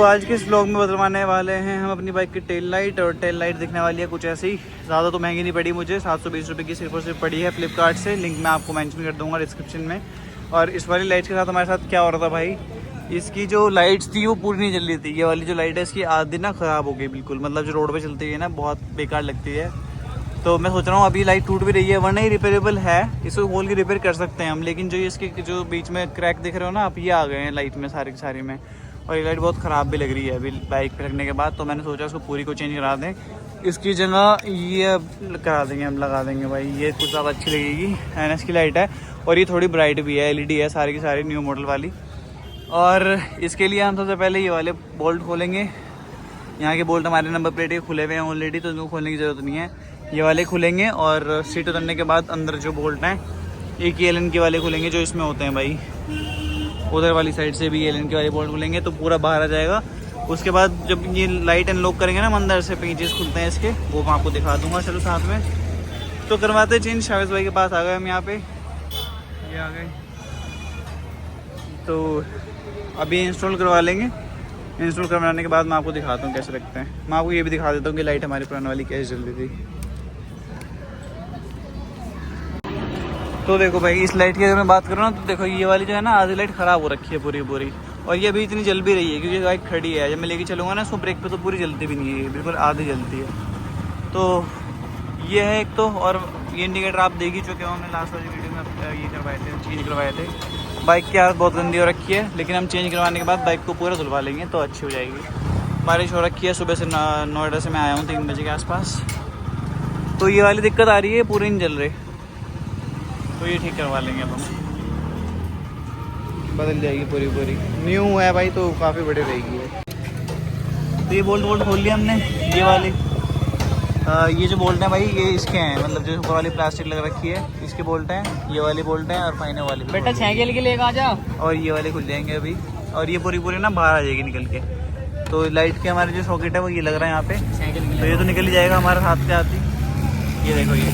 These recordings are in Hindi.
आज के इस व्लॉग में बदलवाने वाले हैं हम अपनी बाइक की टेल लाइट। और टेल लाइट दिखने वाली है कुछ ऐसी, ज़्यादा तो महंगी नहीं पड़ी मुझे, 720 रुपये की सिर्फ और सिर्फ पड़ी है फ्लिपकार्ट से। लिंक मैं आपको मेंशन कर दूंगा डिस्क्रिप्शन में। और इस वाली लाइट के साथ हमारे साथ क्या हो रहा था भाई, इसकी जो लाइट्स थी वो पूरी नहीं जल रही थी। ये वाली जो लाइट है इसकी आधी ना ख़राब हो गई बिल्कुल, मतलब जो रोड पर चलती है ना बहुत बेकार लगती है। तो मैं सोच रहा हूँ, अभी लाइट टूट भी रही है, वरना ही रिपेयरेबल है, इसको खोल के रिपेयर कर सकते हैं हम। लेकिन जो इसके जो बीच में क्रैक दिख रहे हो ना आप, ये आ गए हैं लाइट में सारी की सारी में। और ये लाइट बहुत ख़राब भी लग रही है अभी बाइक पे रखने के बाद। तो मैंने सोचा इसको पूरी को चेंज करा दें, इसकी जगह ये करा देंगे, हम लगा देंगे भाई। ये कुछ ज़्यादा अच्छी लगेगी, NS की लाइट है और ये थोड़ी ब्राइट भी है, LED है सारी की सारी न्यू मॉडल वाली। और इसके लिए हम सबसे पहले ये वाले बोल्ट खोलेंगे। यहाँ के बोल्ट हमारे नंबर प्लेट के खुले हुए हैं ऑलरेडी, तो इनको खोलने की ज़रूरत नहीं है। ये वाले खुलेंगे और सीट उतरने के बाद अंदर जो बोल्ट हैं एक Allen के वाले खुलेंगे जो इसमें होते हैं भाई। उधर वाली साइड से भी Allen के वाले बोल्ट खुलेंगे तो पूरा बाहर आ जाएगा। उसके बाद जब ये लाइट अनलॉक करेंगे ना, हम अंदर से पेंचेस खुलते हैं इसके, वो मैं आपको दिखा दूंगा। चलो साथ में तो करवाते चेंज। शावेज भाई के पास आ गए हम यहाँ पे, ये आ गए। तो अभी इंस्टॉल करवा लेंगे। इंस्टॉल करवाने के बाद मैं आपको दिखाता हूँ कैसे लगते हैं। मैं आपको ये भी दिखा देता हूँ कि लाइट हमारी पुरानी वाली कैसे जल रही थी। तो देखो भाई, इस लाइट की अगर मैं बात करूँ ना, तो देखो ये वाली जो है ना आधी लाइट ख़राब हो रखी है पूरी पूरी। और ये अभी इतनी जल भी रही है क्योंकि बाइक खड़ी है। जब मैं लेके चलूँगा ना इसको ब्रेक पे तो पूरी जलती भी नहीं है, बिल्कुल आधी जलती है। तो ये है एक तो। और ये इंडिकेटर आप देख ही चुके हो, हमने लास्ट वाली वीडियो में ये करवाए थे, चेंज करवाए थे। बाइक की हालत बहुत गंदी हो रखी है, लेकिन हम चेंज करवाने के बाद बाइक को पूरा धुलवा लेंगे तो अच्छी हो जाएगी। बारिश हो रखी है, सुबह से नोएडा से मैं आया हूँ 3 बजे के आसपास। तो ये वाली दिक्कत आ रही है, पूरी नहीं जल रही, तो ये ठीक करवा लेंगे अब हम, बदल जाएगी पूरी पूरी। न्यू है भाई तो काफ़ी बड़ी रहेगी ये। तो ये बोल्ट खोल लिया हमने। ये वाली ये जो बोल्ट हैं भाई ये इसके हैं, मतलब जो ऊपर वाली प्लास्टिक लग रखी है इसके बोल्ट हैं। ये वाले बोल्ट हैं और फाइनल वाले बेटा साइकिल के लेकर आ जा। और ये वाले खुल जाएंगे अभी, और ये पूरी पूरी ना बाहर आ जाएगी निकल के। तो लाइट के हमारे जो सॉकेट है वो ये लग रहा है यहाँ पे, तो ये तो निकल ही जाएगा हमारे हाथ पे आती। ये देखो ये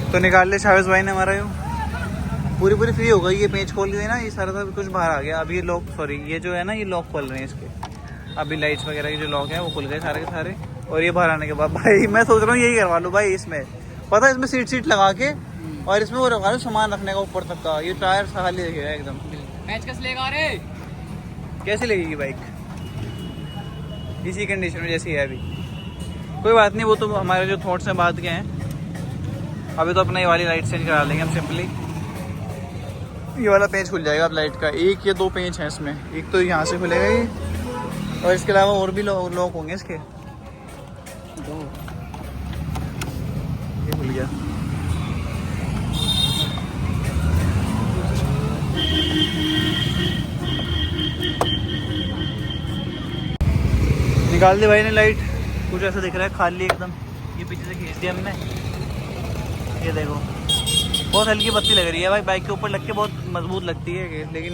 तो निकाल ले शावेज भाई ने हमारा। यो पूरी पूरी फ्री हो गई। ये पेच खोल गई ना, ये सारा कुछ बाहर आ गया। अभी ये लॉक, सॉरी ये जो है ना ये लॉक खोल रहे हैं इसके। अभी लाइट्स वगैरह के जो लॉक है वो खुल गए सारे के सारे। और ये बाहर आने के बाद भाई मैं सोच रहा हूँ यही करवा लूँ भाई इसमें, पता है इसमें सीट लगा के और इसमें वो रखवा लूँ सामान रखने का ऊपर तक का। ये टायर खाली रहेगा एकदम। मैच कस लेगा रे, कैसी लगेगी बाइक इसी कंडीशन में जैसी है अभी? कोई बात नहीं, वो तो हमारे जो थॉट्स हैं बात के हैं। अभी तो अपना ये वाली लाइट चेंज करा लेंगे हम सिंपली। ये वाला पेंच खुल जाएगा अब लाइट का। एक या दो पेंच हैं इसमें, एक तो यहाँ से खुलेगा ये, और इसके अलावा और भी लॉक होंगे इसके। ये खुल गया। निकाल दी भाई ने लाइट। कुछ ऐसा दिख रहा है खाली एकदम। ये पीछे से खींच दिया हमने, ये देखो बहुत हल्की बत्ती लग रही है भाई। बाइक के ऊपर लग के बहुत मजबूत लगती है, लेकिन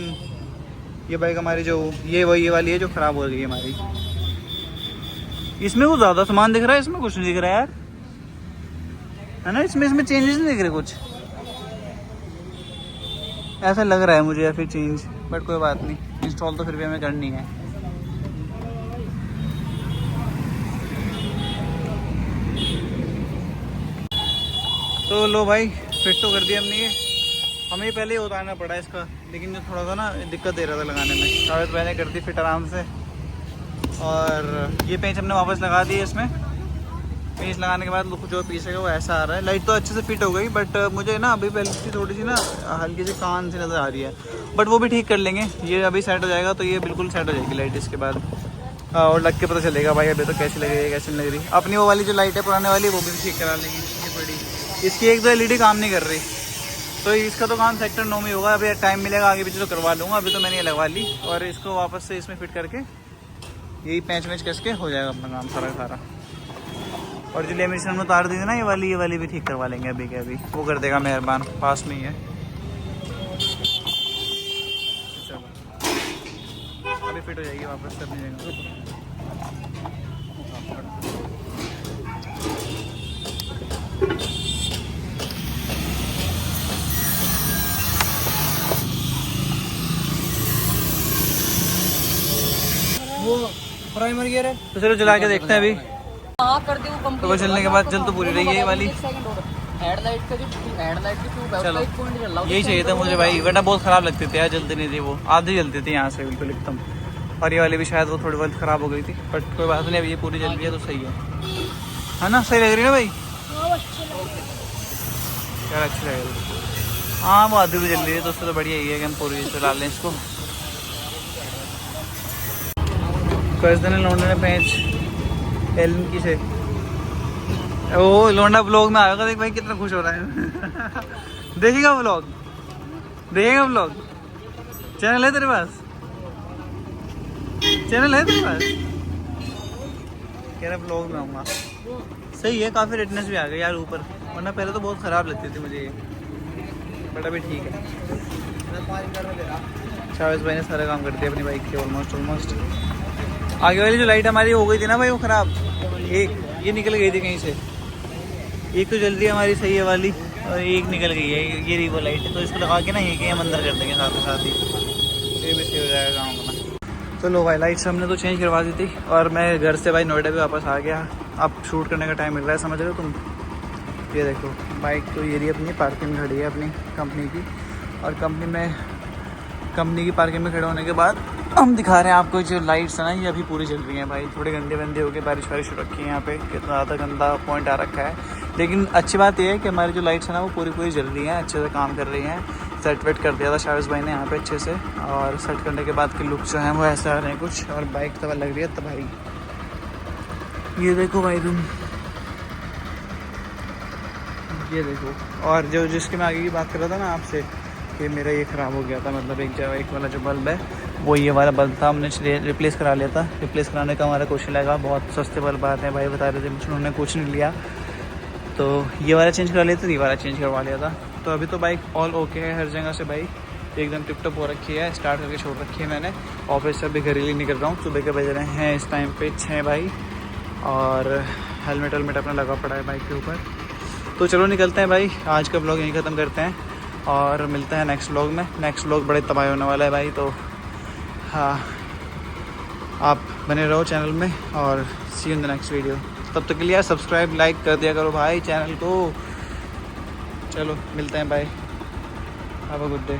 ये बाइक हमारी जो ये वाली है जो ख़राब हो रही है हमारी। इसमें कुछ ज़्यादा सामान दिख रहा है, इसमें कुछ नहीं दिख रहा है यार, है ना? इसमें चेंजेस नहीं दिख रहे कुछ, ऐसा लग रहा है मुझे, या फिर चेंज। बट कोई बात नहीं, इंस्टॉल तो फिर भी हमें करनी है। तो लो भाई, फिट तो कर दिया हमने ये। हमें पहले ही उतारना पड़ा इसका, लेकिन जो थोड़ा सा ना दिक्कत दे रहा था लगाने में। शायद मैंने कर दी फिट आराम से। और ये पेंच हमने वापस लगा दिए इसमें। पेंच लगाने के बाद लुक जो पीछे का वो ऐसा आ रहा है। लाइट तो अच्छे से फिट हो गई, बट मुझे ना अभी पहले की थोड़ी सी ना हल्की सी कान से नज़र आ रही है, बट वो भी ठीक कर लेंगे। ये अभी सेट हो जाएगा तो ये बिल्कुल सेट हो जाएगी लाइट इसके बाद। और लग के पता चलेगा भाई अभी तो कैसी लग रही है कैसी नहीं लग रही। अपनी वो वाली जो लाइट है पुराने वाली, वो भी ठीक करा लेंगे। ये बड़ी इसकी एक दो LED काम नहीं कर रही, तो इसका तो काम सेक्टर 9 में होगा। अभी टाइम मिलेगा आगे पीछे तो करवा लूँगा। अभी तो मैंने ये लगवा ली, और इसको वापस से इसमें फिट करके यही पैंच वैच कसके हो जाएगा अपना काम सारा। और जो लेमिनेशन में उतार दी थी ना ये वाली भी ठीक करवा लेंगे अभी के अभी। वो कर देगा मेहरबान, पास में ही है। चलो अभी फिट हो जाएगी वापस से अपनी जगह। वो प्राइमर गियर है। तो चलो चला के देखते हैं अभी। हाँ कर दे वो तो वो चलने के बाद जल तो पूरी रही है ये वाली। हेडलाइट की ट्यूब है, चलो उसका 1 पॉइंट जल रहा है। यही चाहिए था मुझे भाई, वरना बहुत ख़राब लगती थी यार, जलती नहीं थी वो, आधी जलती थी यहाँ से बिल्कुल एकदम। और ये वाली भी शायद वो थोड़ी बहुत ख़राब हो गई थी, बट कोई बात नहीं, अभी ये पूरी जल रही है तो सही है ना? सही लग रही है ना भाई? यार अच्छी लग रही है। हाँ वो आधी भी जल रही है तो उससे तो बढ़िया ही है कि हम पूरी चला लें इसको। तो इस दिन लौंडे ने पेंच एलन की से ओ लोंडा ब्लॉग में आएगा, देख भाई कितना खुश हो रहा है। देखेगा ब्लॉग, देखेगा ब्लॉग? चैनल है तेरे पास? चैनल है तेरे पास? कह रहा ब्लॉग में आऊँगा। सही है, काफ़ी रेडनेस भी आ गई यार ऊपर, वरना पहले तो बहुत ख़राब लगती थी मुझे ये, बट अभी ठीक है। शावेज भाई ने सारा काम कर दिया अपनी बाइक के ऑलमोस्ट। आगे वाली जो लाइट हमारी हो गई थी ना भाई वो ख़राब, एक ये निकल गई थी कहीं से, एक तो जल्दी हमारी सही है वाली और एक निकल गई है, ये रही वो लाइट। तो इसको लगा के ना ये कि हम अंदर कर देंगे साथ ही ये भी सही हो जाएगा काम अपना। तो लो भाई लाइट्स हमने तो चेंज करवा दी थी और मैं घर से भाई नोएडा भी वापस आ गया। अब शूट करने का टाइम मिल रहा है, समझ रहे हो तुम? ये देखो बाइक तो ये रही अपनी पार्किंग खड़ी है अपनी कंपनी की, और कंपनी की पार्किंग में खड़े होने के बाद हम दिखा रहे हैं आपको जो लाइट्स है ना, ये अभी पूरी जल रही हैं भाई। थोड़े गंदे वंदे हो गए, बारिश हो रखी है यहाँ पे, कितना ज़्यादा गंदा पॉइंट आ रखा है। लेकिन अच्छी बात ये है कि हमारी जो लाइट्स है ना वो पूरी जल रही हैं, अच्छे से काम कर रही हैं। सेट वेट कर दिया था शावेज भाई ने यहाँ पे अच्छे से, और सेट करने के बाद के लुक जो हैं वो ऐसे आ रहे हैं कुछ, और बाइक तब लग रही है तब भाई। ये देखो भाई तुम, ये देखो। और जो जिसके मैं आगे की बात कर रहा था ना आपसे कि मेरा ये ख़राब हो गया था, मतलब एक वाला जो बल्ब है वो ये वाला बल्ब था, हमने रिप्लेस करा लिया था। रिप्लेस कराने का हमारा क्वेश्चन लगा, बहुत सस्ते बल्ब आते हैं भाई, बता रहे थे मुझे, उन्होंने कुछ नहीं लिया तो ये वाला चेंज करा लिया था, ये वाला चेंज करवा लिया था। तो अभी तो बाइक ऑल ओके है हर जगह से भाई, एकदम टिप टॉप हो रखी है। स्टार्ट करके छोड़ रखी है मैंने, ऑफिस से अभी घर ही निकल रहा हूँ। सुबह के बज रहे हैं इस टाइम पे 6 भाई, और हेलमेट अपना लगा पड़ा है बाइक के ऊपर। तो चलो निकलते हैं भाई, आज का ब्लॉग यहीं ख़त्म करते हैं और मिलते हैं नेक्स्ट ब्लॉग में। नेक्स्ट ब्लॉग बड़े तबाही होने वाला है भाई, तो हाँ आप बने रहो चैनल में, और see you in the next video. तब तक के लिए सब्सक्राइब लाइक कर दिया करो भाई चैनल को। चलो मिलते हैं, bye, have a good day.